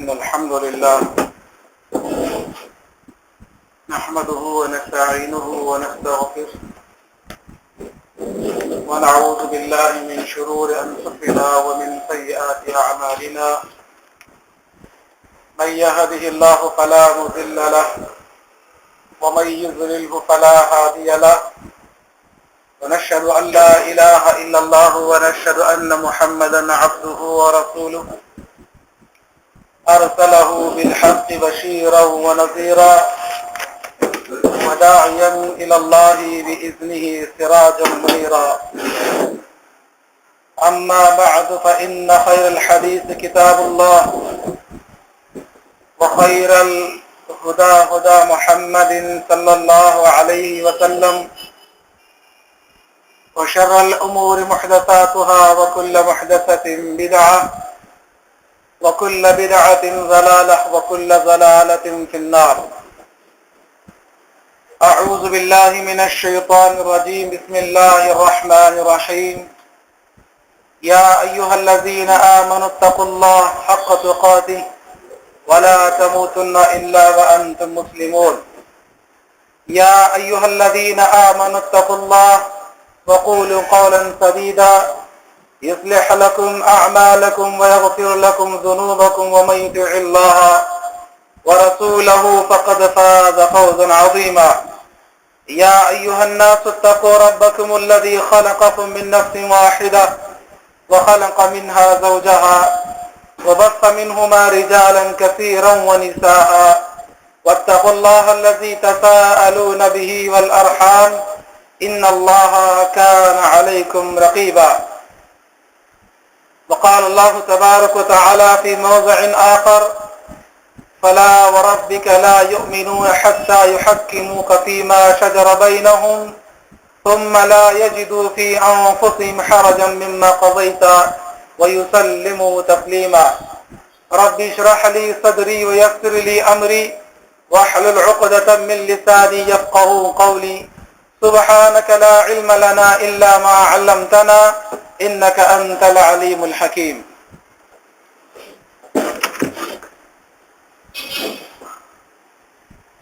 إن الحمد لله نحمده ونستعينه ونستغفره ونعوذ بالله من شرور أنفسنا ومن سيئات أعمالنا من يهده الله فلا مضل له ومن يضلله فلا هادي له ونشهد أن لا إله إلا الله ونشهد أن محمدا عبده ورسوله أرسله بالحق بشيرا ونذيرا وداعيا إلى الله بإذنه سراجا منيرا أما بعد فإن خير الحديث كتاب الله وخير الهدى هدى محمد صلى الله عليه وسلم وشر الأمور محدثاتها وكل محدثة بدعة وكل بدعة ضلالة وكل ضلالة في النار. أعوذ بالله من الشيطان الرجيم. بسم الله الرحمن الرحيم. يا أيها الذين آمنوا اتقوا الله حق تقاته ولا تموتن إلا وأنتم مسلمون. يا أيها الذين آمنوا اتقوا الله وقولوا قولا سديدا يصلح لكم أعمالكم ويغفر لكم ذنوبكم ومن يطع الله ورسوله فقد فاز فوزا عظيما. يا أيها الناس اتقوا ربكم الذي خلقكم من نفس واحدة وخلق منها زوجها وبث منهما رجالا كثيرا ونساء واتقوا الله الذي تساءلون به والأرحام إن الله كان عليكم رقيبا. وقال الله تبارك وتعالى في موضع آخر فلا وربك لا يؤمنون حتى يحكموك فيما شجر بينهم ثم لا يجدوا في أنفسهم حرجا مما قضيت ويسلموا تسليما. رب اشرح لي صدري ويسر لي أمري واحلل عقدة من لساني يفقهوا قولي. سبحانك لا علم لنا إلا ما علمتنا إنك أنت العليم الحكيم.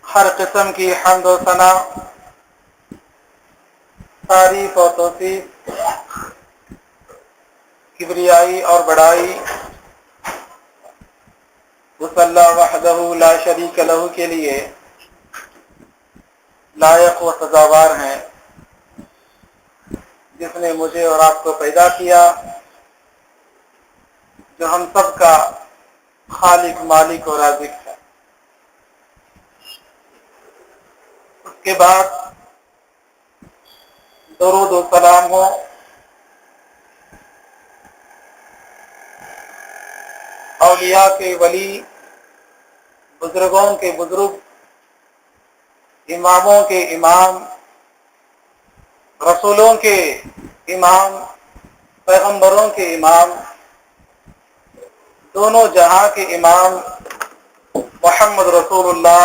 ہر قسم کی حمد و ثنا، تعریف و توصیف، کبریائی اور بڑائی اس اللہ وحدہ لا شریک لہ کے لیے لائق و سزاوار ہیں، جس نے مجھے اور آپ کو پیدا کیا، جو ہم سب کا خالق، مالک اور رازق ہے۔ اس کے بعد درود و سلام ہو اولیاء کے ولی، بزرگوں کے بزرگ، اماموں کے امام، رسولوں کے امام، پیغمبروں کے امام، دونوں جہاں کے امام محمد رسول اللہ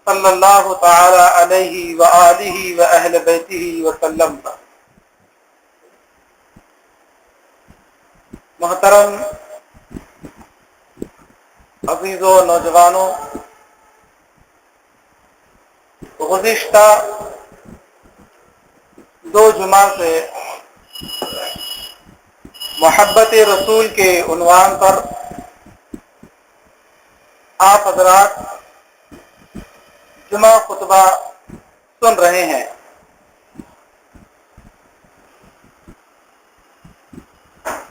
صلی اللہ تعالی علیہ وآلہ وأہل بیتہ وسلم پر۔ محترم عزیزوں، نوجوانوں، گزشتہ 2 جمعہ سے محبت رسول کے عنوان پر آپ حضرات جمعہ خطبہ سن رہے ہیں۔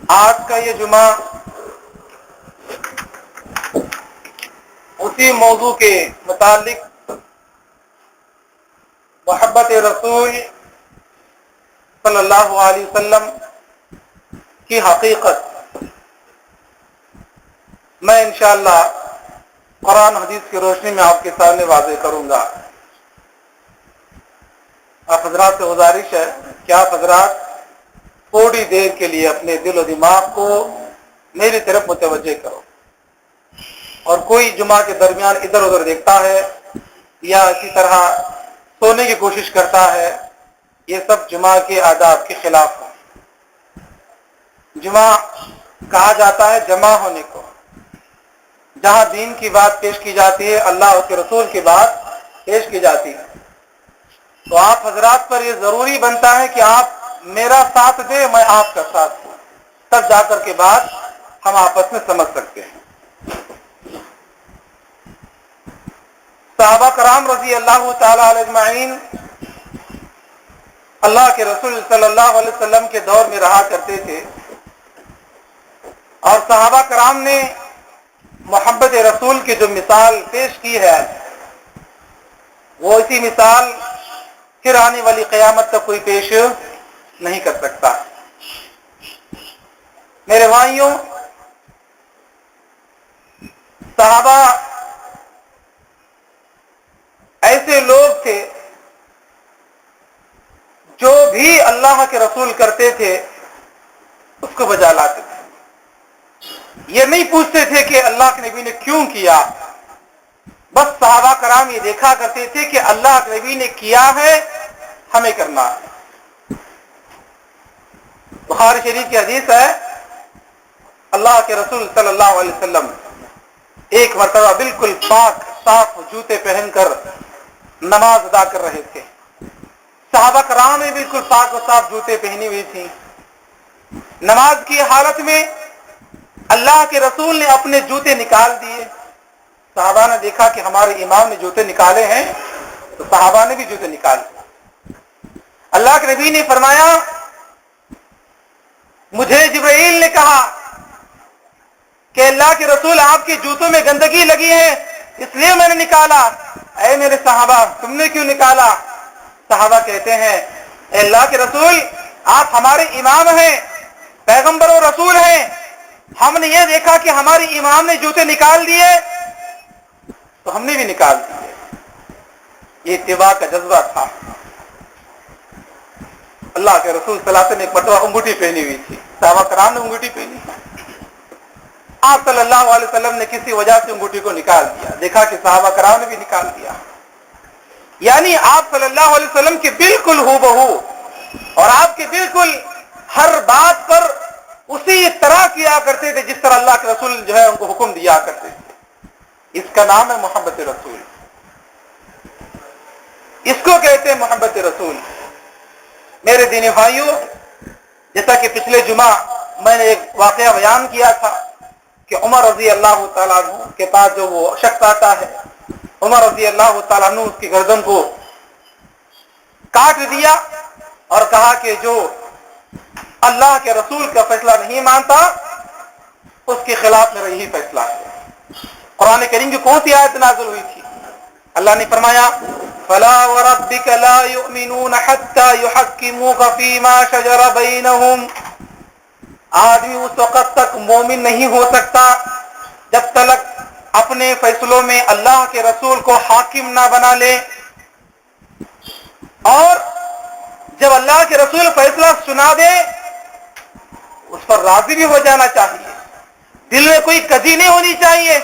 آج کا یہ جمعہ اسی موضوع کے متعلق محبت رسول صلی اللہ علیہ وسلم کی حقیقت میں انشاءاللہ قرآن حدیث کی روشنی میں آپ کے سامنے واضح کروں گا۔ آپ حضرات سے گزارش ہے کہ آپ حضرات تھوڑی دیر کے لیے اپنے دل و دماغ کو میری طرف متوجہ کرو، اور کوئی جمعہ کے درمیان ادھر ادھر دیکھتا ہے یا اسی طرح سونے کی کوشش کرتا ہے، یہ سب جمعہ کے آداب کے خلاف ہے۔ جمعہ کہا جاتا ہے جمع ہونے کو، جہاں دین کی بات پیش کی جاتی ہے، اللہ اور کے رسول کی بات پیش کی جاتی ہے، تو آپ حضرات پر یہ ضروری بنتا ہے کہ آپ میرا ساتھ دیں، میں آپ کا ساتھ دوں، تب جا کر کے بات ہم آپس میں سمجھ سکتے ہیں۔ صحابہ کرام رضی اللہ تعالی علیہ اجمعین اللہ کے رسول صلی اللہ علیہ وسلم کے دور میں رہا کرتے تھے، اور صحابہ کرام نے محبت رسول کی جو مثال پیش کی ہے، وہ اسی مثال پھر آنے والی قیامت تک کوئی پیش نہیں کر سکتا۔ میرے بھائیوں، صحابہ ایسے لوگ تھے جو بھی اللہ کے رسول کرتے تھے اس کو بجا لاتے تھے، یہ نہیں پوچھتے تھے کہ اللہ کے نبی نے کیوں کیا، بس صحابہ کرام یہ دیکھا کرتے تھے کہ اللہ کے نبی نے کیا ہے، ہمیں کرنا ہے۔ بخاری شریف کی حدیث ہے، اللہ کے رسول صلی اللہ علیہ وسلم ایک مرتبہ بالکل پاک صاف جوتے پہن کر نماز ادا کر رہے تھے۔ صحابہ کرام نے بالکل پاک و صاف جوتے پہنی ہوئی تھی۔ نماز کی حالت میں اللہ کے رسول نے اپنے جوتے نکال دیے۔ صحابہ نے دیکھا کہ ہمارے امام نے جوتے نکالے ہیں، تو صحابہ نے بھی جوتے نکالے۔ اللہ کے نبی نے فرمایا، مجھے جبرائیل نے کہا کہ اللہ کے رسول آپ کے جوتوں میں گندگی لگی ہے، اس لیے میں نے نکالا۔ اے میرے صحابہ، تم نے کیوں نکالا؟ صحابہ کہتے ہیں، اے اللہ کے رسول، آپ ہمارے امام ہیں، پیغمبر و رسول ہیں، ہم نے یہ دیکھا کہ ہمارے امام نے جوتے نکال دیے تو ہم نے بھی نکال دیے۔ یہ اتباع کا جذبہ تھا۔ اللہ کے رسول صلی اللہ علیہ وسلم نے ایک مرتبہ انگوٹھی پہنی ہوئی تھی، صحابہ کرام نے انگوٹھی پہنی، آپ صلی اللہ علیہ وسلم نے کسی وجہ سے انگوٹھی کو نکال دیا، دیکھا کہ صحابہ کرام نے بھی نکال دیا، یعنی آپ صلی اللہ علیہ وسلم کے بالکل ہو بہو اور آپ کے بالکل ہر بات پر اسی طرح کیا کرتے تھے جس طرح اللہ کے رسول جو ہے ان کو حکم دیا کرتے تھے۔ اس کا نام ہے محبت رسول، اس کو کہتے ہیں محبت رسول۔ میرے دینی بھائیوں، جیسا کہ پچھلے جمعہ میں نے ایک واقعہ بیان کیا تھا کہ عمر رضی اللہ تعالیٰ عنہ کے پاس جو وہ شخص آتا ہے، عمر رضی اللہ تعالیٰ عنہ اس کی گردن کو کاٹ دیا اور کہا کہ جو اللہ کے رسول کا فیصلہ نہیں مانتا اس کے خلاف میرا یہی فیصلہ ہے۔ قرآن کریم کی کون سی آیت نازل ہوئی تھی؟ اللہ نے فرمایا، فَلَا وَرَبِّكَ لَا يُؤْمِنُونَ حَتَّى يُحَكِّمُوكَ فِي مَا شَجَرَ بَيْنَهُمْ۔ آدمی اس وقت تک مومن نہیں ہو سکتا جب تک اپنے فیصلوں میں اللہ کے رسول کو حاکم نہ بنا لے، اور جب اللہ کے رسول فیصلہ سنا دے اس پر راضی بھی ہو جانا چاہیے، دل میں کوئی کجی نہیں ہونی چاہیے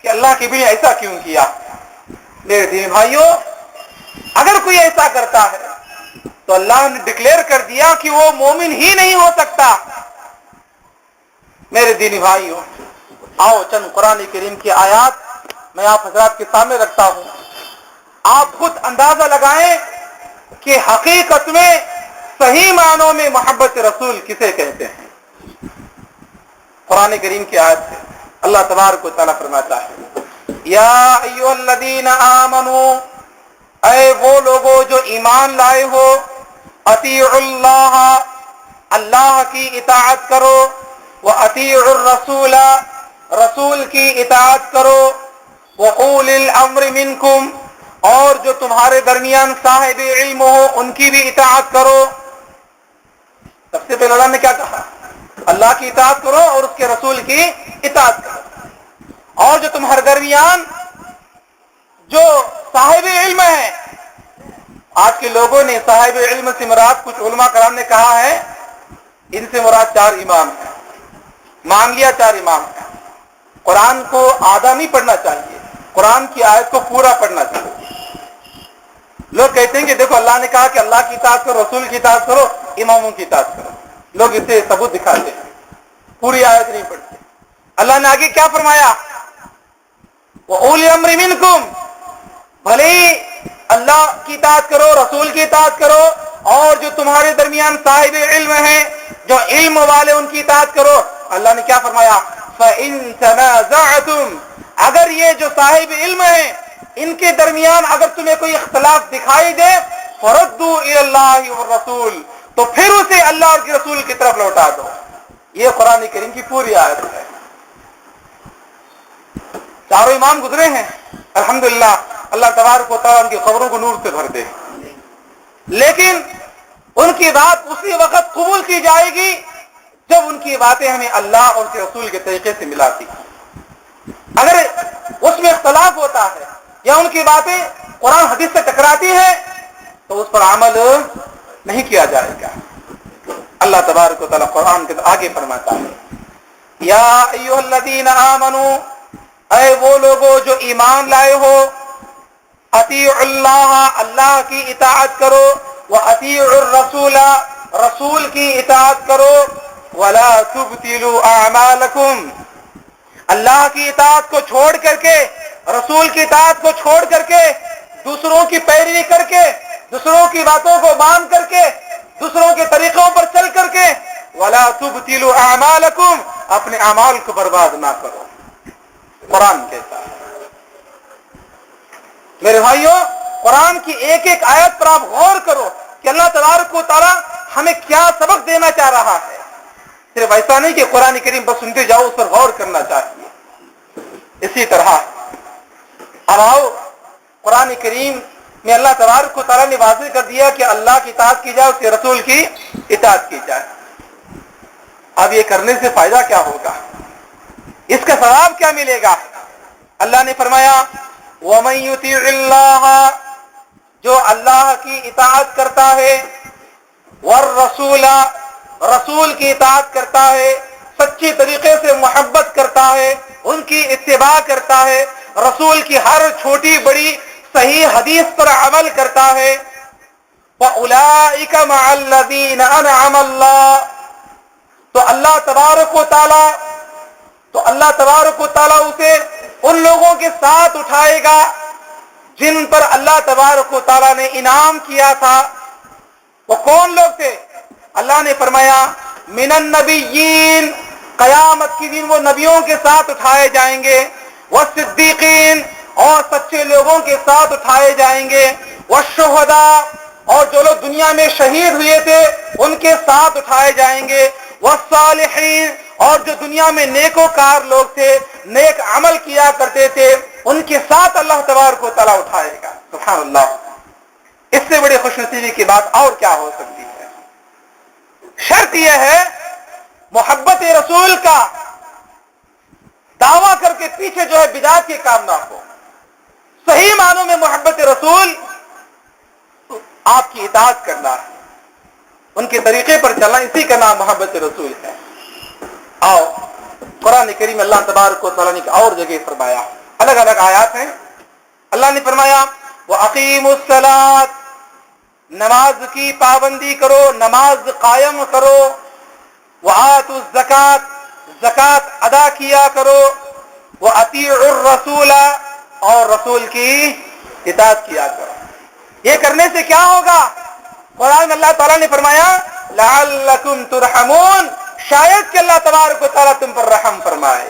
کہ اللہ کے بھی ایسا کیوں کیا۔ میرے دین بھائیوں، اگر کوئی ایسا کرتا ہے تو اللہ نے ڈکلیئر کر دیا کہ وہ مومن ہی نہیں ہو سکتا۔ میرے دینی بھائیوں، آؤ چند قرآن کریم کی آیات میں آپ حضرات کے سامنے رکھتا ہوں، آپ خود اندازہ لگائیں کہ حقیقت میں صحیح معنوں میں محبت رسول کسے کہتے ہیں۔ قرآن کریم کی آیت سے اللہ تبارک و تعالیٰ فرماتا ہے، یا ایھا الذین آمنوا، اے وہ لوگوں جو ایمان لائے ہو، اطیعوا اللہ، اللہ کی اطاعت کرو، واطیعوا الرسول، رسول کی اطاعت کرو، وَأُولِي الْأَمْرِ مِنْكُمْ، اور جو تمہارے درمیان صاحب علم ہو ان کی بھی اطاعت کرو۔ سب سے پہلے اللہ نے کیا کہا؟ اللہ کی اطاعت کرو اور اس کے رسول کی اطاعت کرو، اور جو تمہارے درمیان جو صاحب علم ہے۔ آج کے لوگوں نے صاحب علم سے مراد، کچھ علماء کرام نے کہا ہے ان سے مراد 4 امام ہیں، مان لیا 4 امام ہیں۔ قرآن کو آدھا نہیں پڑھنا چاہیے، قرآن کی آیت کو پورا پڑھنا چاہیے۔ لوگ کہتے ہیں کہ دیکھو اللہ نے کہا کہ اللہ کی اطاعت کرو، رسول کی اطاعت کرو، اماموں کی اطاعت کرو، لوگ اسے ثبوت دکھاتے ہیں، پوری آیت نہیں پڑھتے۔ اللہ نے آگے کیا فرمایا؟ وَأُولِي الْأَمْرِ مِنْكُمْ، بھلے اللہ کی اطاعت کرو، رسول کی اطاعت کرو، اور جو تمہارے درمیان صاحب علم ہیں، جو علم والے، ان کی اطاعت کرو۔ اللہ نے کیا فرمایا؟ فَإِن تَنَازَعْتُمْ، اگر یہ جو صاحب علم ہیں ان کے درمیان اگر تمہیں کوئی اختلاف دکھائی دے، فَرُدُّوا إِلَى اللَّهِ وَالرَّسُولِ، تو پھر اسے اللہ اور کے رسول کی طرف لوٹا دو۔ یہ قرآن کریم کی پوری آیت ہے۔ چاروں امام گزرے ہیں، الحمدللہ، اللہ تبارک و تعالیٰ ان کی قبروں کو نور سے بھر دے، لیکن ان کی بات اسی وقت قبول کی جائے گی جب ان کی باتیں ہمیں اللہ اور اس کے رسول کے طریقے سے ملاتی ہیں۔ اگر اس میں اختلاف ہوتا ہے یا ان کی باتیں قرآن حدیث سے ٹکراتی ہیں تو اس پر عمل نہیں کیا جائے گا۔ اللہ تبارک و تعالیٰ قرآن کے آگے فرماتا ہے، یا ایھا الذین آمنوا، اے وہ لوگوں جو ایمان لائے ہو، اطیعوا اللہ، اللہ کی اطاعت کرو، واطیعوا الرسول، رسول کی اطاعت کرو، ولا تبطلوا اعمالکم، اللہ کی اطاعت کو چھوڑ کر کے، رسول کی اطاعت کو چھوڑ کر کے، دوسروں کی پیروی کر کے، دوسروں کی باتوں کو مان کر کے، دوسروں کے طریقوں پر چل کر کے، ولا تبطلوا اعمالکم، اپنے اعمال کو برباد نہ کرو۔ قرآن کہتا ہے۔ میرے بھائیوں، قرآن کی ایک ایک آیت پر آپ غور کرو کہ اللہ تبارک و تعالیٰ ہمیں کیا سبق دینا چاہ رہا ہے۔ صرف ایسا نہیں کہ قرآن کریم بس سنتے جاؤ، اس پر غور کرنا چاہیے۔ اسی طرح اب آؤ، قرآن کریم میں اللہ تبارک و تعالیٰ نے واضح کر دیا کہ اللہ کی اطاعت کی جائے، اس کے رسول کی اطاعت کی جائے۔ اب یہ کرنے سے فائدہ کیا ہوگا؟ اس کا ثواب کیا ملے گا؟ اللہ نے فرمایا، وَمَن يُطِعِ اللَّهَ، جو اللہ کی اطاعت کرتا ہے، وَالرَّسُولَ، رسول کی اطاعت کرتا ہے، سچی طریقے سے محبت کرتا ہے، ان کی اتباع کرتا ہے، رسول کی ہر چھوٹی بڑی صحیح حدیث پر عمل کرتا ہے، فَأُولَئِكَ مَعَ الَّذِينَ أَنْعَمَ اللَّهُ، تو اللہ تبارک و تعالیٰ اسے ان لوگوں کے ساتھ اٹھائے گا جن پر اللہ تبارک و تعالیٰ نے انعام کیا تھا۔ وہ کون لوگ تھے؟ اللہ نے فرمایا، من النبیین، قیامت کے دن وہ نبیوں کے ساتھ اٹھائے جائیں گے، والصدیقین، اور سچے لوگوں کے ساتھ اٹھائے جائیں گے، والشہداء، اور جو لوگ دنیا میں شہید ہوئے تھے ان کے ساتھ اٹھائے جائیں گے، والصالحین، اور جو دنیا میں نیکوکار لوگ تھے، نیک عمل کیا کرتے تھے، ان کے ساتھ اللہ تبارک و تعالیٰ اٹھائے گا۔ سبحان اللہ، اس سے بڑی خوش نصیبی کی بات اور کیا ہو سکتی ہے؟ شرط یہ ہے محبت رسول کا دعویٰ کر کے پیچھے جو ہے بدعت کے کام نہ ہو۔ صحیح معنوں میں محبت رسول آپ کی اطاعت کرنا ہے، ان کے طریقے پر چلنا، اسی کا نام محبت رسول ہے۔ آؤ، قرآن کریم اللہ تبارک و تعالیٰ نے اور جگہ فرمایا، الگ الگ آیات ہیں۔ اللہ نے فرمایا، وَأَقِيمُوا الصَّلَاةَ، نماز کی پابندی کرو، نماز قائم کرو، وَآتُوا الزَّكَاةَ، زکوٰۃ ادا کیا کرو، وَأَطِيعُوا الرَّسُولَ، اور رسول کی اطاعت کیا کرو۔ یہ کرنے سے کیا ہوگا؟ قرآن میں اللہ تعالیٰ نے فرمایا، لَعَلَّكُمْ تُرْحَمُونَ، شاید کہ اللہ تبارک و تعالیٰ تم پر رحم فرمائے۔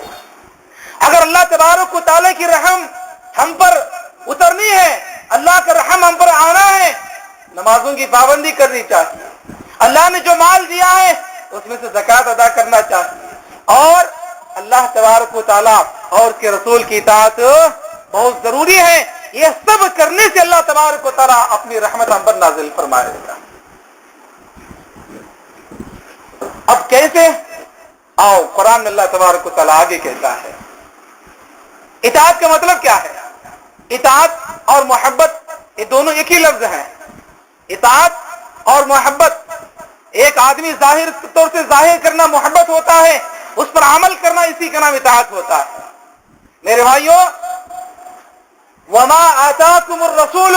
اگر اللہ تبارک و تعالیٰ کی رحم ہم پر اترنی ہے، اللہ کا رحم ہم پر آنا ہے، نمازوں کی پابندی کرنی چاہیے، اللہ نے جو مال دیا ہے اس میں سے زکوٰۃ ادا کرنا چاہیے، اور اللہ تبارک و تعالیٰ اور اس کے رسول کی اطاعت بہت ضروری ہے۔ یہ سب کرنے سے اللہ تبارک و تعالیٰ اپنی رحمت ہم پر نازل فرمائے گا۔ اب کیسے؟ آؤ، قرآن میں اللہ تبارک و تعالیٰ آگے کہتا ہے، اطاعت کا مطلب کیا ہے؟ اطاعت اور محبت یہ دونوں ایک ہی لفظ ہیں۔ اطاعت اور محبت، ایک آدمی ظاہر طور سے ظاہر کرنا محبت ہوتا ہے، اس پر عمل کرنا اسی کا نام اطاعت ہوتا ہے۔ میرے بھائیوں، وما آتاکم الرسول،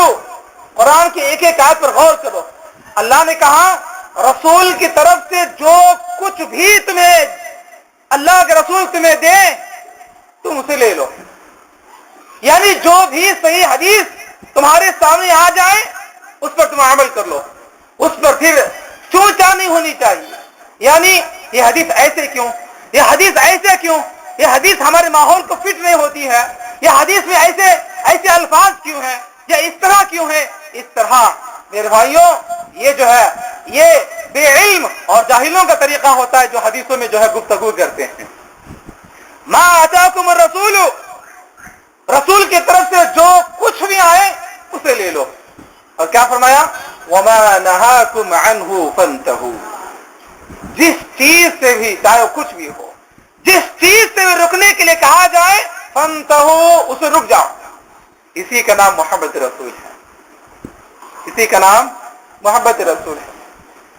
قرآن کی ایک ایک آیت پر غور کرو۔ اللہ نے کہا رسول کی طرف سے جو کچھ بھی تمہیں اللہ کے رسول تمہیں دے تم اسے لے لو۔ یعنی جو بھی صحیح حدیث تمہارے سامنے آ جائے اس پر تم عمل کر لو، اس پر پھر چوچا نہیں ہونی چاہیے. یعنی یہ حدیث ایسے کیوں، یہ حدیث ایسے کیوں، یہ حدیث ہمارے ماحول کو فٹ نہیں ہوتی ہے، یہ حدیث میں ایسے الفاظ کیوں ہیں، یا اس طرح کیوں ہے. اس طرح میرے بھائیوں یہ جو ہے یہ بے علم اور جاہلوں کا طریقہ ہوتا ہے جو حدیثوں میں جو ہے گفتگو کرتے ہیں. ما آتاکم الرسول، رسول کی طرف سے جو کچھ بھی آئے اسے لے لو. اور کیا فرمایا؟ وما نہاکم عنہ فانتہوا، جس چیز سے بھی چاہے کچھ بھی ہو، جس چیز سے بھی رکنے کے لیے کہا جائے فانتہوا، اسے رک جاؤ. اسی کا نام محبت رسول ہے، اسی کا نام محبت رسول ہے.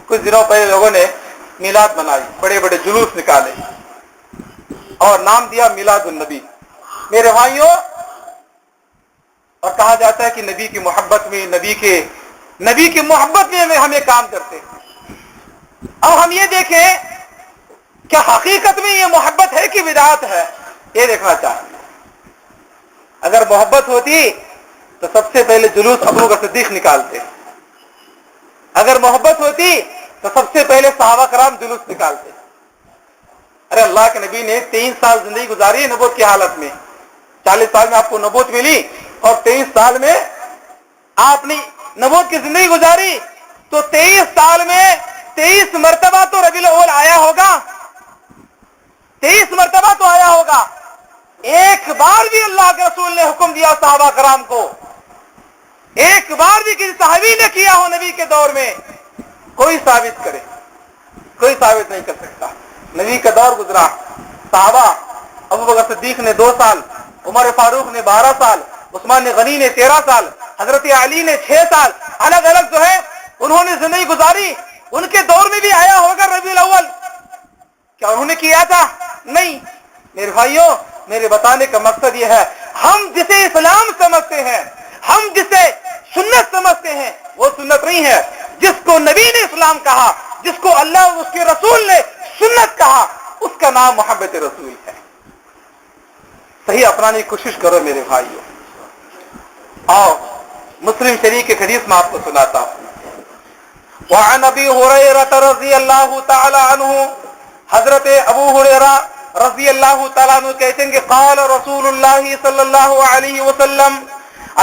کچھ دنوں پہلے لوگوں نے میلاد منائی، بڑے بڑے جلوس نکالے اور نام دیا میلاد النبی. میرے بھائیوں، اور کہا جاتا ہے کہ نبی کی محبت میں، نبی کی محبت میں ہم یہ کام کرتے ہیں. اب ہم یہ دیکھیں کیا حقیقت میں یہ محبت ہے کہ بدعت ہے، یہ دیکھنا چاہتے ہیں. اگر محبت ہوتی تو سب سے پہلے جلوس ابو بکر صدیق نکالتے، اگر محبت ہوتی تو سب سے پہلے صحابہ کرام جلوس نکالتے. ارے اللہ کے نبی نے 23 سال زندگی گزاری ہے نبوت کی حالت میں. 40 سال میں آپ کو نبوت ملی اور 23 سال میں آپ نے نبوت کی زندگی گزاری، تو 23 سال میں 23 مرتبہ تو ربیع الاول آیا ہوگا، 23 مرتبہ تو آیا ہوگا. ایک بار بھی اللہ کے رسول نے حکم دیا صحابہ کرام کو، ایک بار بھی کسی صحابی نے کیا ہو نبی کے دور میں، کوئی ثابت کرے، کوئی ثابت نہیں کر سکتا. نبی کا دور گزرا، صحابہ ابو بکر صدیق نے 2 سال، عمر فاروق نے 12 سال، عثمان غنی نے 13 سال، حضرت علی نے 6 سال، الگ الگ جو ہے انہوں نے زندگی گزاری. ان کے دور میں بھی آیا ہوگا ربیع الاول، کیا انہوں نے کیا تھا؟ نہیں. میرے بھائیوں، میرے بتانے کا مقصد یہ ہے، ہم جسے اسلام سمجھتے ہیں، ہم جسے سنت سمجھتے ہیں، وہ سنت نہیں ہے. جس کو نبی نے اسلام کہا، جس کو اللہ اور اس کے رسول نے سنت کہا، اس کا نام محبت رسول ہے. صحیح اپنانے کی کوشش کرو میرے بھائیوں. آؤ مسلم شریف کے حدیث میں آپ کو سناتا ہوں. وعن ابی ہریرہ رضی اللہ تعالی عنہ، حضرت ابو ہریرہ رضی اللہ تعالیٰ عنہ کہتے ہیں کہ قال رسول اللہ صلی اللہ علیہ وسلم،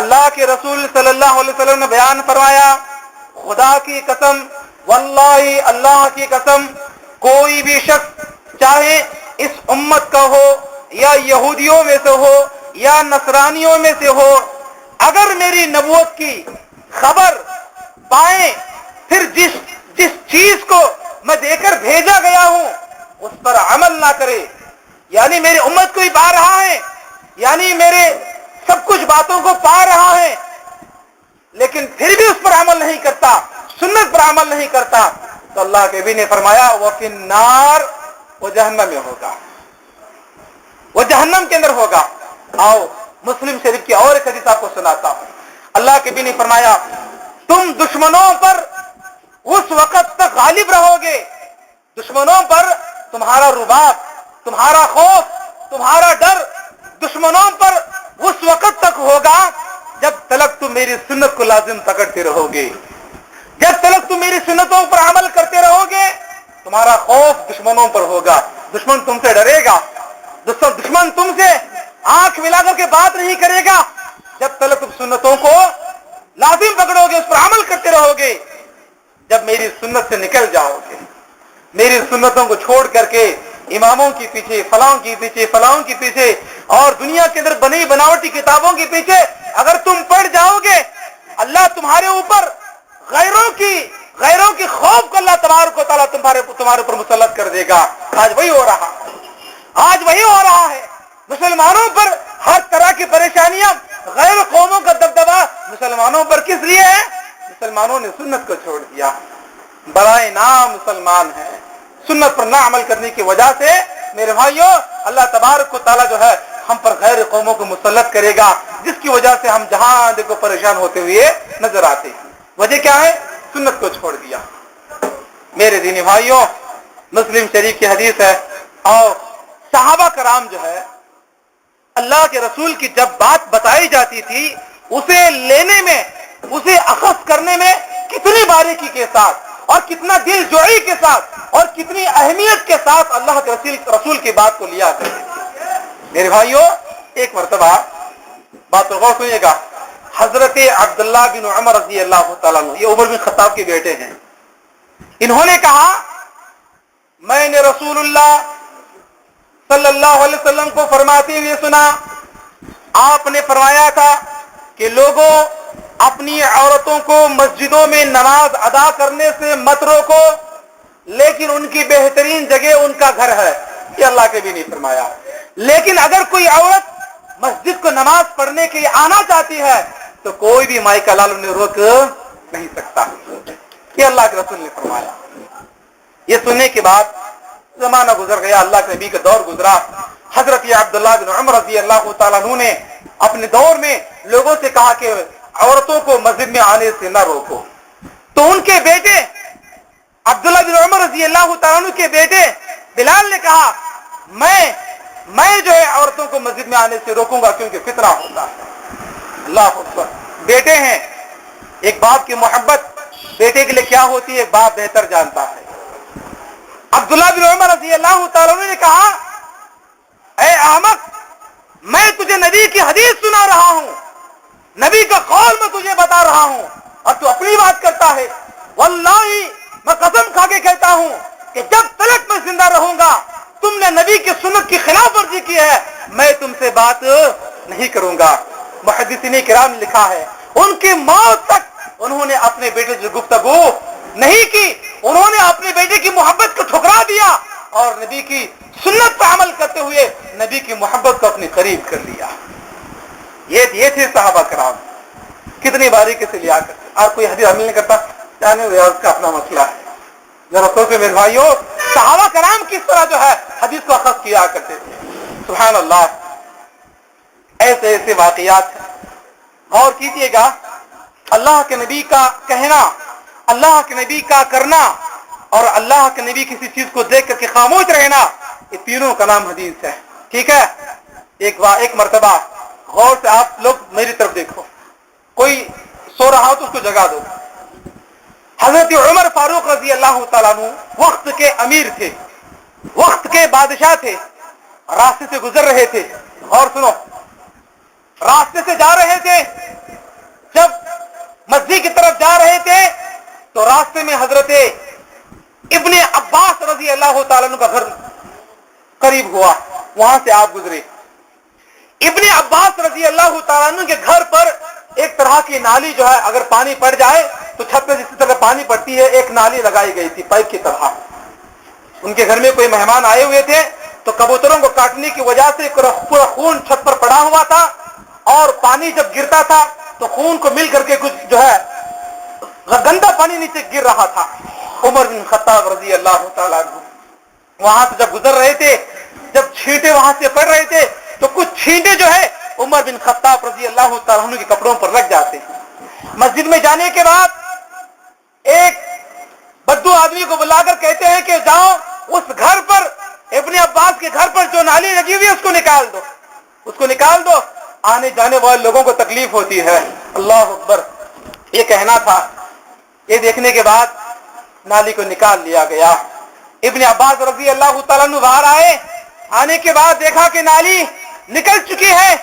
اللہ کے رسول صلی اللہ علیہ وسلم نے بیان فرمایا، خدا کی قسم، واللہ اللہ کی قسم، کوئی بھی شخص چاہے اس امت کا ہو یا یہودیوں میں سے ہو یا نصرانیوں میں سے ہو، اگر میری نبوت کی خبر پائیں پھر جس چیز کو میں دے کر بھیجا گیا ہوں اس پر عمل نہ کرے، یعنی میری امت کو ہی پا رہا ہے، یعنی میرے سب کچھ باتوں کو پا رہا ہے، لیکن پھر بھی اس پر عمل نہیں کرتا، سنت پر عمل نہیں کرتا، تو اللہ کے نبی نے فرمایا وہ فی النار، وہ جہنم میں ہوگا، وہ جہنم کے اندر ہوگا. آؤ مسلم شریف کی اور ایک حدیث آپ کو سناتا ہوں. اللہ کے نبی نے فرمایا تم دشمنوں پر اس وقت تک غالب رہو گے، دشمنوں پر تمہارا رباب، تمہارا خوف، تمہارا ڈر دشمنوں پر اس وقت تک ہوگا جب تلک تم میری سنت کو لازم پکڑتے رہو گے، جب تلک تم میری سنتوں پر عمل کرتے رہو گے. تمہارا خوف دشمنوں پر ہوگا، دشمن تم سے ڈرے گا، دشمن تم سے آنکھ ملا کر کے بات نہیں کرے گا جب تلک تم سنتوں کو لازم پکڑو گے، اس پر عمل کرتے رہو گے. جب میری سنت سے نکل جاؤ گے، میری سنتوں کو چھوڑ کر کے اماموں کے پیچھے، فلاں کی پیچھے، فلاں کی پیچھے اور دنیا کے اندر بنی بناوٹی کتابوں کے پیچھے اگر تم پڑ جاؤ گے، اللہ تمہارے اوپر غیروں کی خوف کو اللہ تبارک و تعالیٰ تمہارے اوپر مسلط کر دے گا. آج وہی ہو رہا ہے، آج وہی ہو رہا ہے. مسلمانوں پر ہر طرح کی پریشانیاں، غیر قوموں کا دبدبا مسلمانوں پر کس لیے ہے؟ مسلمانوں نے سنت کو چھوڑ دیا، برائے نام مسلمان ہیں، سنت پر نہ عمل کرنے کی وجہ سے میرے بھائیوں اللہ تبارک و تعالیٰ جو ہے ہم پر غیر قوموں کو مسلط کرے گا، جس کی وجہ سے ہم جہاں دیکھو پریشان ہوتے ہوئے نظر آتے ہیں. وجہ کیا ہے؟ سنت کو چھوڑ دیا. میرے دینی بھائیوں، مسلم شریف کی حدیث ہے، اور صحابہ کرام جو ہے اللہ کے رسول کی جب بات بتائی جاتی تھی اسے لینے میں، اسے اخذ کرنے میں کتنی باریکی کے ساتھ اور کتنا دل جوئی کے ساتھ اور کتنی اہمیت کے ساتھ اللہ کے رسول کی بات کو لیا کرتے تھے۔ میرے بھائیوں، ایک مرتبہ بات غور سنیے گا، حضرت عبداللہ بن عمر رضی اللہ تعالیٰ عنہ، یہ عمر بن خطاب کے بیٹے ہیں، انہوں نے کہا میں نے رسول اللہ صلی اللہ علیہ وسلم کو فرماتے ہوئے سنا، آپ نے فرمایا تھا کہ لوگوں اپنی عورتوں کو مسجدوں میں نماز ادا کرنے سے مت روکو، لیکن ان کی بہترین جگہ ان کا گھر ہے۔ یہ اللہ کے بھی نہیں فرمایا، لیکن اگر کوئی عورت مسجد کو نماز پڑھنے کے لیے آنا چاہتی ہے تو کوئی بھی مائی کا لال انہیں روک نہیں سکتا، یہ اللہ کے رسول نے فرمایا۔ یہ سننے کے بعد زمانہ گزر گیا، اللہ کے نبی کا دور گزرا، حضرت عبداللہ بن عمر رضی اللہ تعالیٰ عنہ نے اپنے دور میں لوگوں سے کہا کہ عورتوں کو مسجد میں آنے سے نہ روکو، تو ان کے بیٹے عبداللہ بن عمر رضی اللہ تعالیٰ عنہ کے بیٹے بلال نے کہا میں جو ہے عورتوں کو مسجد میں آنے سے روکوں گا کیونکہ فتنہ ہوتا ہے۔ اللہ اکبر، بیٹے ہیں، ایک باپ کی محبت بیٹے کے لیے کیا ہوتی ہے ایک باپ بہتر جانتا ہے۔ عبداللہ بن عمر رضی اللہ تعالیٰ عنہ نے کہا اے احمق، میں تجھے نبی کی حدیث سنا رہا ہوں، نبی کا قول میں تجھے بتا رہا ہوں اور تو اپنی بات کرتا ہے۔ واللہ میں قسم کھا کے کہتا ہوں کہ جب تک میں زندہ رہوں گا تم نے نبی کی سنت کی خلاف ورزی کی ہے، میں تم سے بات نہیں کروں گا۔ محدثین کرام نے لکھا ہے ان کی موت تک انہوں نے اپنے بیٹے سے گفتگو نہیں کی، انہوں نے اپنے بیٹے کی محبت کو ٹھکرا دیا اور نبی کی سنت پر عمل کرتے ہوئے نبی کی محبت کو اپنے قریب کر لیا۔ یہ تھے صحابہ کرام، کتنی باریکی سے لیا کرتے، اور کوئی حدیث عمل نہیں کرتا، جانے ریاض کا اپنا مسئلہ ہے۔ ذرا سوچو میرے بھائیوں، صحابہ کرام کس طرح جو ہے حدیث کو اخذ کیا کرتے تھے۔ سبحان اللہ، ایسے ایسے واقعات ہیں۔ غور کیجیے گا، اللہ کے نبی کا کہنا، اللہ کے نبی کا کرنا اور اللہ کے نبی کسی چیز کو دیکھ کر کے خاموش رہنا، یہ تینوں کا نام حدیث ہے۔ ٹھیک ہے، ایک مرتبہ غور سے آپ لوگ میری طرف دیکھو، کوئی سو رہا ہو تو اس کو جگا دو۔ حضرت عمر فاروق رضی اللہ تعالیٰ عنہ وقت کے امیر تھے، وقت کے بادشاہ تھے، راستے سے گزر رہے تھے، اور سنو، راستے سے جا رہے تھے، جب مسجد کی طرف جا رہے تھے تو راستے میں حضرت ابن عباس رضی اللہ تعالیٰ عنہ کا گھر قریب ہوا، وہاں سے آپ گزرے۔ ابن عباس رضی اللہ تعالیٰ عنہ کے گھر پر ایک طرح کی نالی جو ہے، اگر پانی پڑ جائے تو چھت پہ جس طرح پانی پڑتی ہے، ایک نالی لگائی گئی تھی پائپ کی طرح۔ ان کے گھر میں کوئی مہمان آئے ہوئے تھے تو کبوتروں کو کاٹنے کی وجہ سے پورا خون چھت پر پڑا ہوا تھا، اور پانی جب گرتا تھا تو خون کو مل کر کے کچھ جو ہے گندا پانی نیچے گر رہا تھا۔ عمر بن خطاب رضی اللہ تعالیٰ عنہ وہاں سے جب گزر رہے تھے، جب چھینٹے وہاں سے پڑ رہے تھے تو کچھ چھینٹے جو ہے عمر بن خطاب رضی اللہ تعالیٰ عنہ کے کپڑوں پر لگ جاتے ہیں۔ مسجد میں جانے کے بعد ایک بدو آدمی کو بلا کر کہتے ہیں کہ جاؤ اس گھر پر، ابن عباس کے گھر پر جو نالی لگی ہوئی ہے اس کو نکال دو، اس کو نکال دو، آنے جانے والے لوگوں کو تکلیف ہوتی ہے۔ اللہ اکبر، یہ کہنا تھا۔ یہ دیکھنے کے بعد نالی کو نکال لیا گیا۔ ابن عباس رضی اللہ تعالیٰ عنہ باہر آئے، آنے کے بعد دیکھا کہ نالی نکل چکی ہے،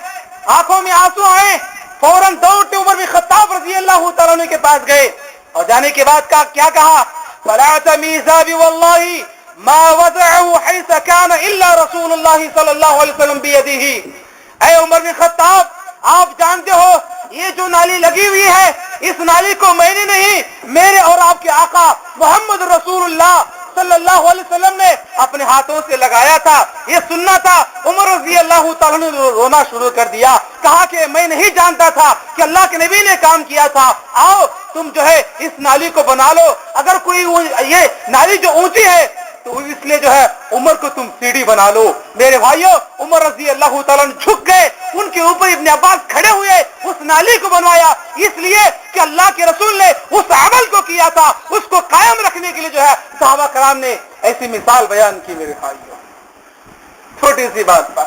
آنکھوں میں آنسو آئے، فوراً دوڑتے عمر بن خطاب رضی اللہ تعالیٰ عنہ کے پاس گئے، اور جانے کے بعد کیا کہا؟ فَلَا تَمِيزَا بِوَاللَّهِ مَا وَضَعَهُ حَيْثَ كَانَ إِلَّا رَسُولُ اللَّهِ صلی اللہ علیہ وسلم بِيَدِهِ۔ اے عمر بن خطاب، آپ جانتے ہو یہ جو نالی لگی ہوئی ہے، اس نالی کو میں نے نہیں، میرے اور آپ کے آقا محمد رسول اللہ صلی اللہ علیہ وسلم نے اپنے ہاتھوں سے لگایا تھا، یہ سننا تھا۔ عمر رضی اللہ تعالیٰ نے رونا شروع کر دیا، کہا کہ میں نہیں جانتا تھا کہ اللہ کے نبی نے کام کیا تھا، آؤ تم جو ہے اس نالی کو بنا لو، اگر کوئی یہ نالی جو اونچی ہے تو اس لیے جو ہے عمر کو تم سیڑھی بنا لو۔ میرے بھائیوں، عمر رضی اللہ تعالیٰ جھک گئے، ان کے اوپر ابن عباس کھڑے ہوئے، اس نالی کو بنوایا، اس لیے کہ اللہ کے رسول نے اس عمل کو کیا تھا، اس کو قائم رکھنے کے لیے جو ہے صحابہ کرام نے ایسی مثال بیان کی۔ میرے بھائیوں، چھوٹی سی بات پر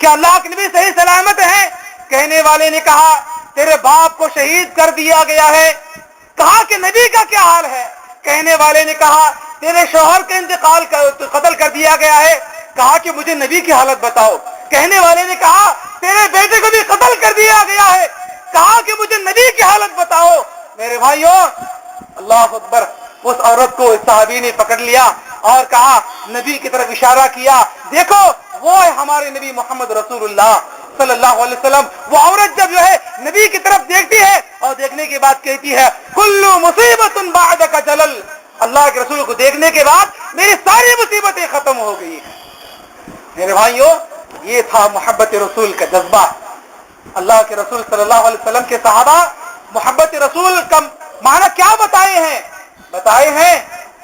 کیا اللہ کے نبی صحیح سلامت ہیں؟ کہنے والے نے کہا تیرے باپ کو شہید کر دیا گیا ہے۔ کہا کہ نبی کا کیا حال ہے؟ کہنے والے نے کہا تیرے شوہر کا قتل کر دیا گیا ہے۔ کہا کہ مجھے نبی کی حالت بتاؤ۔ کہنے والے نے کہا تیرے بیٹے کو بھی قتل کر دیا گیا ہے۔ کہا کہ مجھے نبی کی حالت بتاؤ۔ میرے بھائیوں، اللہ اکبر، اس عورت کو اس صحابی نے پکڑ لیا اور کہا، نبی کی طرف اشارہ کیا، دیکھو وہ ہے ہمارے نبی محمد رسول اللہ صلی اللہ علیہ وسلم۔ وہ عورت جب جو ہے نبی کی طرف دیکھتی ہے اور دیکھنے کے بعد کہتی ہے کل مصیبت بعدک جلل، اللہ کے رسول کو دیکھنے کے بعد میری ساری مصیبتیں ختم ہو گئی ہیں۔ میرے بھائیوں، یہ تھا محبت رسول کا جذبہ۔ اللہ کے رسول صلی اللہ علیہ وسلم کے صحابہ محبت رسول کا معنی کیا بتائے ہیں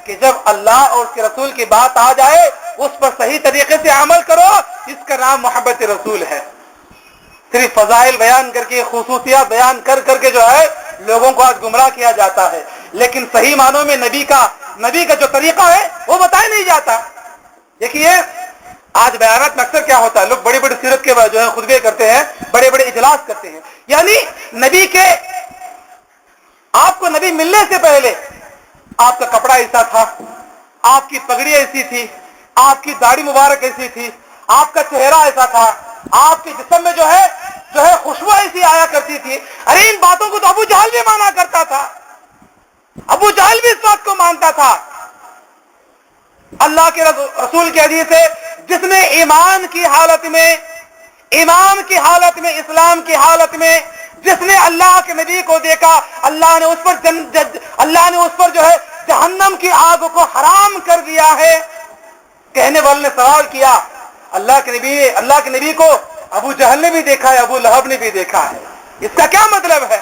کہ جب اللہ اور اس کے رسول کی بات آ جائے اس پر صحیح طریقے سے عمل کرو، اس کا نام محبت رسول ہے۔ صرف فضائل بیان کر کے، خصوصیات بیان کر کے جو ہے لوگوں کو آج گمراہ کیا جاتا ہے، لیکن صحیح معنوں میں نبی کا جو طریقہ ہے وہ بتایا نہیں جاتا۔ دیکھیے آج بیانات میں اکثر کیا ہوتا ہے، لوگ بڑی بڑی سیرت کے جو ہے خطبے کرتے ہیں، بڑے بڑے اجلاس کرتے ہیں، یعنی نبی کے، آپ کو نبی ملنے سے پہلے آپ کا کپڑا ایسا تھا، آپ کی پگڑی ایسی تھی، آپ کی داڑھی مبارک ایسی تھی، آپ کا چہرہ ایسا تھا، آپ کے جسم میں جو ہے خوشبو ایسی آیا کرتی تھی۔ ارے ان باتوں کو تو ابو جہل بھی مانا کرتا تھا، ابو جہل بھی اس بات کو مانتا تھا۔ اللہ کے رسول کی حدیث ہے، جس نے ایمان کی حالت میں، اسلام کی حالت میں جس نے اللہ کے نبی کو دیکھا، اللہ نے اس پر جو ہے جہنم کی آگ کو حرام کر دیا ہے۔ کہنے والے نے سوال کیا، اللہ کے نبی کو ابو جہل نے بھی دیکھا ہے، ابو لہب نے بھی دیکھا ہے، اس کا کیا مطلب ہے؟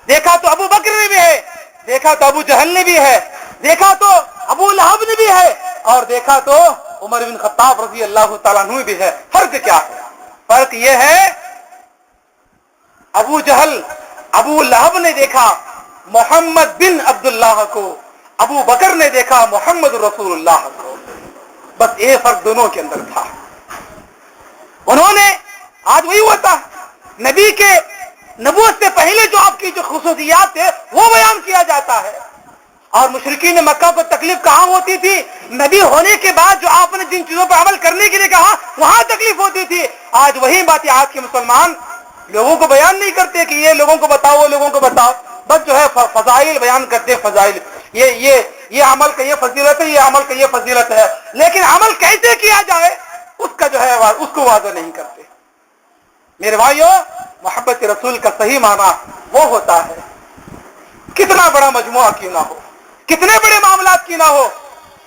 دیکھا تو ابو بکر نے بھی ہے، دیکھا تو ابو جہل نے بھی ہے، دیکھا تو ابو لہب نے بھی ہے، اور دیکھا تو عمر بن خطاب رضی اللہ تعالیٰ عنہ بھی ہے۔ فرق کیا ہے؟ فرق یہ ہے ابو جہل، ابو لہب نے دیکھا محمد بن عبداللہ کو، ابو بکر نے دیکھا محمد رسول اللہ کو، بس یہ فرق دونوں کے اندر تھا۔ انہوں نے، آج وہی ہوتا، نبی کے نبوت سے پہلے جو آپ کی جو خصوصیات تھے وہ بیان کیا جاتا ہے، اور مشرکین مکہ کو تکلیف کہاں ہوتی تھی؟ نبی ہونے کے بعد جو آپ نے جن چیزوں پر عمل کرنے کے لیے کہا وہاں تکلیف ہوتی تھی۔ آج وہی باتیں آج کے مسلمان لوگوں کو بیان نہیں کرتے کہ یہ لوگوں کو بتاؤ، وہ لوگوں کو بتاؤ، بس جو ہے فضائل بیان کرتے، فضائل، یہ عمل کا یہ فضیلت ہے، یہ عمل کا یہ فضیلت ہے، لیکن عمل کیسے کیا جائے اس کا جو ہے اس کو واضح نہیں کرتے۔ میرے بھائیوں، محبت رسول کا صحیح معنی وہ ہوتا ہے، کتنا بڑا مجموعہ کیوں نہ ہو، کتنے بڑے معاملات کیوں نہ ہو،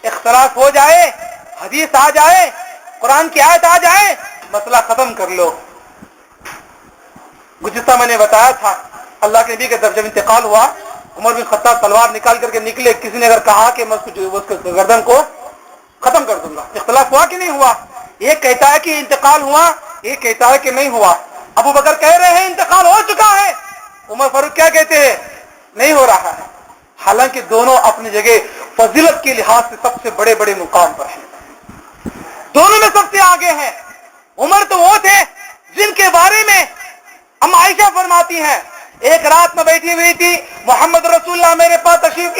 اختلاف ہو جائے، حدیث آ جائے، قرآن کی آیت آ جائے، مسئلہ ختم کر لو۔ گزشتہ میں نے بتایا تھا، اللہ کے نبی کا جب انتقال ہوا، عمر بن خطاب تلوار نکال کر کے نکلے، کسی نے اگر کہا کہ میں اس کے گردن کو ختم کر دوں گا۔ اختلاف ہوا کہ نہیں ہوا؟ ایک کہتا ہے کہ انتقال ہوا، ایک کہتا ہے کہ نہیں ہوا۔ ابو بکر کہہ رہے ہیں انتقال ہو چکا ہے، عمر فاروق کیا کہتے ہیں؟ نہیں ہو رہا ہے۔ حالانکہ دونوں اپنی جگہ فضیلت کے لحاظ سے سب سے بڑے بڑے مقام پر ہیں، دونوں میں سب سے آگے ہیں۔ عمر تو وہ تھے جن کے بارے میں ہم عائشہ فرماتی ہیں، ایک رات میں بیٹھی ہوئی تھی، محمد رسول اللہ میرے پاس تشریف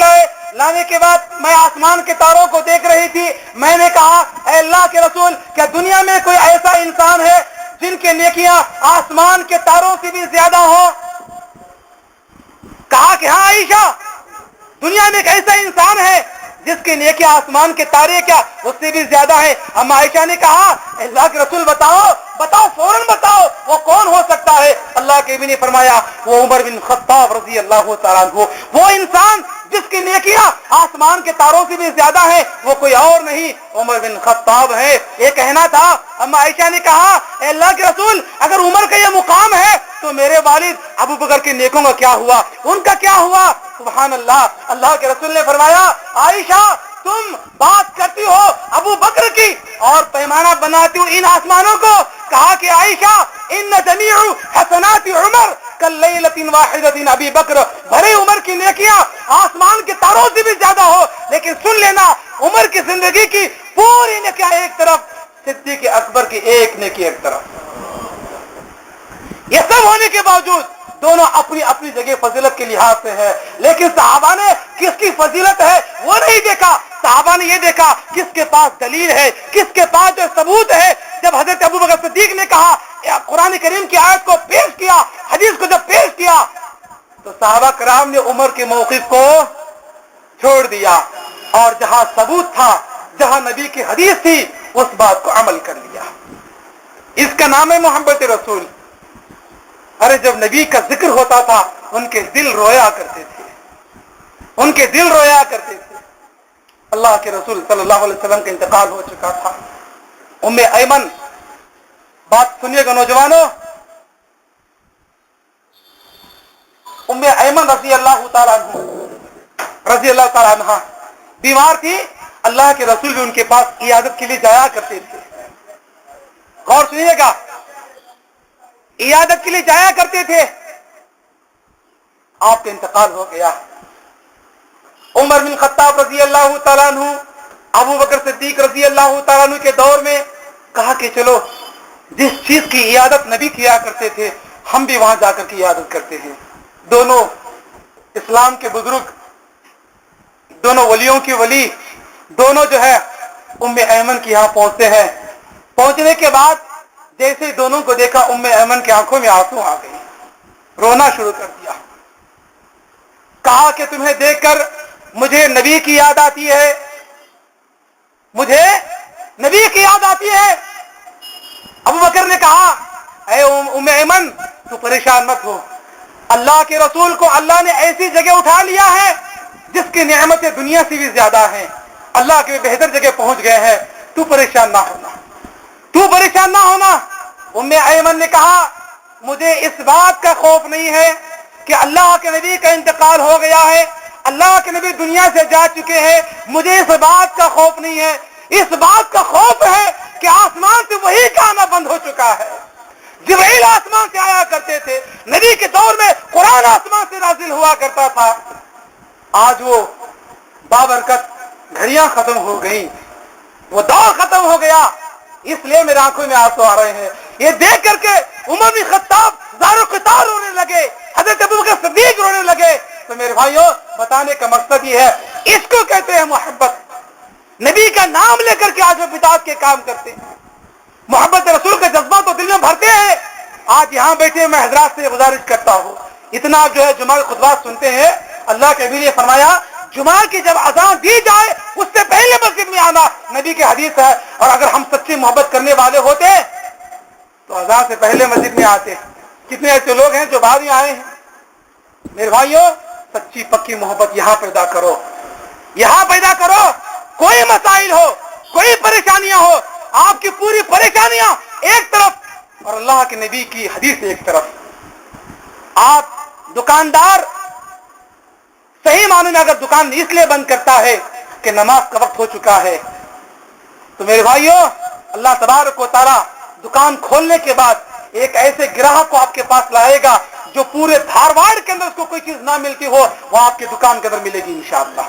لانے کے بعد میں آسمان کے تاروں کو دیکھ رہی تھی، میں نے کہا اے اللہ کے رسول، کیا دنیا میں کوئی ایسا انسان ہے جن کے نیکیاں آسمان کے تاروں سے بھی زیادہ ہو؟ کہا کہ ہاں عائشہ، دنیا میں ایک ایسا انسان ہے جس کی نیکیاں آسمان کے تارے کیا اس سے بھی زیادہ ہے۔ ہم عائشہ نے کہا اللہ کے رسول بتاؤ فوراً بتاؤ، وہ کون ہو سکتا ہے؟ اللہ کے نبی نے فرمایا وہ عمر بن خطاب رضی اللہ تعالیٰ عنہ، وہ انسان جس کی نیکیاں آسمان کے تاروں سے بھی زیادہ ہے، وہ کوئی اور نہیں، عمر بن خطاب ہے۔ یہ کہنا تھا۔ اما عائشہ نے کہا اے اللہ کے رسول، اگر عمر کا یہ مقام ہے تو میرے والد ابو بکر کے نیکوں کا کیا ہوا، ان کا کیا ہوا؟ سبحان اللہ۔ اللہ کے رسول نے فرمایا عائشہ تم بات کرتی ہو ابو بکر کی اور پیمانہ بناتی ہو ان آسمانوں کو۔ کہا کہ عائشہ ان جمیع حسنات عمر کاللیلۃ واحدۃ ابی بکر، بھلے عمر کی نیکیاں آسمان کے تاروں سے بھی زیادہ ہو، لیکن سن لینا عمر کی زندگی کی پوری نیکیاں ایک طرف، صدیق اکبر کی ایک نیکی ایک طرف. یہ سب ہونے کے باوجود دونوں اپنی اپنی جگہ فضیلت کے لحاظ سے ہے، لیکن صحابہ نے کس کی فضیلت ہے وہ نہیں دیکھا. صحابہ نے یہ دیکھا کس کے پاس دلیل ہے، کس کے پاس جو ثبوت ہے. جب حضرت ابوبکر صدیق نے کہا، قرآن کریم کی آیت کو پیش کیا، حدیث کو جب پیش کیا، تو صحابہ کرام نے عمر کے موقف کو چھوڑ دیا اور جہاں ثبوت تھا، جہاں نبی کی حدیث تھی، اس بات کو عمل کر لیا. اس کا نام ہے محبت رسول. ارے جب نبی کا ذکر ہوتا تھا ان کے دل رویا کرتے تھے، ان کے دل رویا کرتے تھے. اللہ کے رسول صلی اللہ علیہ وسلم کا انتقال ہو چکا تھا. ام ایمن، بات سنیے گا نوجوانوں، ام ایمن رضی اللہ تعالیٰ عنہ بیمار تھی. اللہ کے رسول بھی ان کے پاس عیادت کے لیے جایا کرتے تھے. غور سنیے گا، عیادت کے لیے جایا کرتے تھے. آپ کا انتقال ہو گیا. عمر بن خطاب رضی اللہ تعالیٰ عنہ، ابو بکر صدیق رضی اللہ تعالیٰ عنہ کے دور میں کہا کہ چلو جس چیز کی عیادت نبی کیا کرتے تھے ہم بھی وہاں جا کر کی عیادت کرتے ہیں. دونوں اسلام کے بزرگ، دونوں ولیوں کی ولی، دونوں جو ہے ام ایمن کے یہاں پہنچتے ہیں. پہنچنے کے بعد جیسے دونوں کو دیکھا ام ایمن کی آنکھوں میں آنسو آ گئی، رونا شروع کر دیا. کہا کہ تمہیں دیکھ کر مجھے نبی کی یاد آتی ہے، مجھے نبی کی یاد آتی ہے. ابو بکر نے کہا، اے ام ایمن تو پریشان مت ہو، اللہ کے رسول کو اللہ نے ایسی جگہ اٹھا لیا ہے جس کی نعمتیں دنیا سے بھی زیادہ ہیں، اللہ کے بہتر جگہ پہنچ گئے ہیں، تو پریشان نہ ہونا، تو پریشان نہ ہونا. ام ایمن نے کہا مجھے اس بات کا خوف نہیں ہے کہ اللہ کے نبی کا انتقال ہو گیا ہے، اللہ کے نبی دنیا سے جا چکے ہیں، مجھے اس بات کا خوف نہیں ہے. اس بات کا خوف ہے کہ آسمان سے وہی کا آنا بند ہو چکا ہے. جبرائیل آسمان سے آیا کرتے تھے، نبی کے دور میں قرآن آسمان سے نازل ہوا کرتا تھا. آج وہ بابرکت گھڑیاں ختم ہو گئی، وہ دور ختم ہو گیا، اس لیے میرے آنکھوں میں آنسو آ رہے ہیں. یہ دیکھ کر کے عمر بن خطاب زار و قطار رونے لگے، حضرت ابوبکر صدیق رونے لگے. تو میرے بھائیوں بتانے کا مقصد یہ ہے، اس کو کہتے ہیں محبت. نبی کا نام لے کر کے آج وہ بدعت کے کام کرتے ہیں. محبت رسول کا جذبہ تو دل میں بھرتے ہیں. آج یہاں بیٹھے میں حضرات سے گزارش کرتا ہوں، اتنا جو ہے جمعہ خطبات سنتے ہیں، اللہ کے نبی نے فرمایا جمعہ کی جب اذان دی جائے اس سے پہلے مسجد میں آنا، نبی کی حدیث ہے. اور اگر ہم سچی محبت کرنے والے ہوتے تو اذان سے پہلے مسجد میں آتے. کتنے ایسے لوگ ہیں جو بعد میں آئے ہیں. میرے بھائیوں سچی پکی محبت یہاں پیدا کرو، یہاں پیدا کرو. کوئی مسائل ہو، کوئی پریشانیاں ہو، آپ کی پوری پریشانیاں ایک طرف اور اللہ کے نبی کی حدیث ایک طرف. آپ دکاندار صحیح معنی میں اگر دکان اس لیے بند کرتا ہے کہ نماز کا وقت ہو چکا ہے، تو میرے بھائیوں اللہ تبارک و تعالی دکان کھولنے کے بعد ایک ایسے گراہک کو آپ کے پاس لائے گا جو پورے دھارواڑ کے اندر اس کو کوئی چیز نہ ملتی ہو، وہ آپ کی دکان کے اندر ملے گی انشاءاللہ.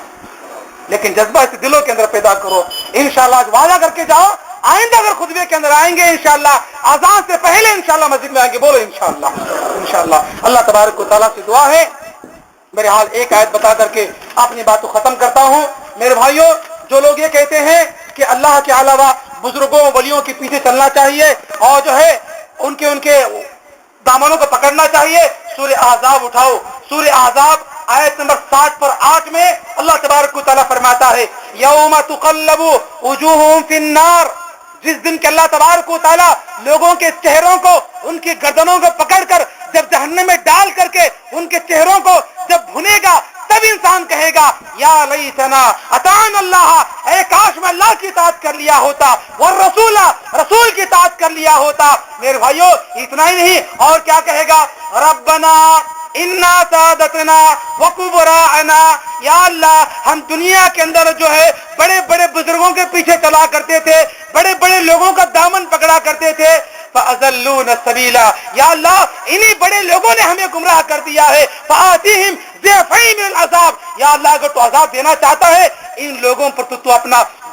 لیکن جذبہ اس دلوں کے اندر پیدا کرو. انشاءاللہ آج وعدہ کر کے جاؤ، آئندہ اگر خطبے کے اندر آئیں گے انشاءاللہ اذان سے پہلے انشاءاللہ مسجد میں آئیں گے. بولو انشاءاللہ. انشاءاللہ اللہ تبارک و تعالیٰ سے دعا ہے. میرے حال ایک آیت بتا کر کے اپنی بات کو ختم کرتا ہوں. میرے بھائیوں جو لوگ یہ کہتے ہیں کہ اللہ کے علاوہ بزرگوں ولیوں کے پیچھے چلنا چاہیے اور جو ہے ان کے دامنوں کو پکڑنا چاہیے، سورہ احزاب اٹھاؤ. سورہ احزاب آیت نمبر 60 پر 8 میں اللہ تبارک و تعالیٰ فرماتا ہے یوم تقلب وجوہہم فی النار، جس دن کہ اللہ تبارک و تعالیٰ لوگوں کے چہروں کو، ان کی گردنوں کو پکڑ کر جب جہنم میں ڈال کر کے ان کے چہروں کو جب بھنے گا، تب انسان کہے گا یا لیتنا اطعنا اللہ، اے کاش میں اللہ کی اطاعت کر لیا ہوتا، والرسول، رسول کی اطاعت کر لیا ہوتا. میرے بھائیوں اتنا ہی نہیں، اور کیا کہے گا، ربنا انا سادتنا وکبراءنا، یا اللہ ہم دنیا کے اندر جو ہے بڑے بڑے بزرگوں کے پیچھے چلا کرتے تھے، بڑے بڑے لوگوں کا دامن پکڑا کرتے تھے، فاضلونا السبیل، یا اللہ انہی بڑے لوگوں نے ہمیں گمراہ کر دیا ہے، فآتیہم ضعفین من العذاب، یا اللہ اگر تو عذاب دینا چاہتا ہے ان لوگوں پر تو اپنا